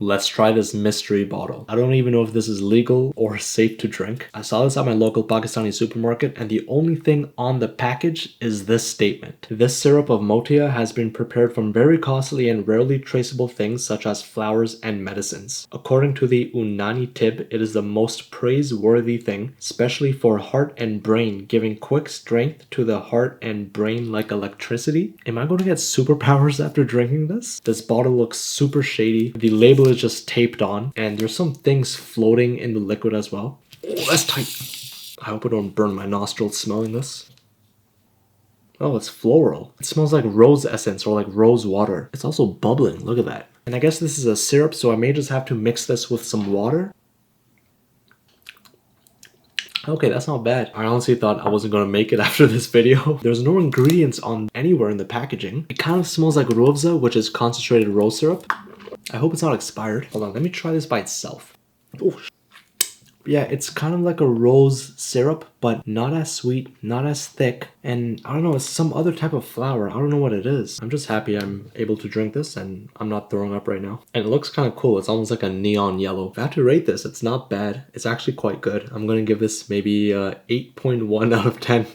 Let's try this mystery bottle. I don't even know if this is legal or safe to drink. I saw this at my local Pakistani supermarket, and the only thing on the package is this statement. This syrup of Motia has been prepared from very costly and rarely traceable things such as flowers and medicines. According to the Unani Tib, it is the most praiseworthy thing, especially for heart and brain, giving quick strength to the heart and brain like electricity. Am I going to get superpowers after drinking this? This bottle looks super shady. The label is just taped on, and there's some things floating in the liquid as well. Oh, that's tight. I hope I don't burn my nostrils smelling this. Oh, it's floral. It smells like rose essence or like rose water. It's also bubbling. Look at that. And I guess this is a syrup, so I may just have to mix this with some water. Okay, that's not bad. I honestly thought I wasn't gonna make it after this video. There's no ingredients on anywhere in the packaging. It kind of smells like Roobza, which is concentrated rose syrup. I hope it's not expired. Hold on, let me try this by itself. Oh, yeah, it's kind of like a rose syrup, but not as sweet, not as thick, and I don't know, it's some other type of flower. I don't know what it is. I'm just happy I'm able to drink this and I'm not throwing up right now. And it looks kind of cool. It's almost like a neon yellow. If I had to rate this, it's not bad. It's actually quite good. I'm gonna give this maybe 8.1 out of 10.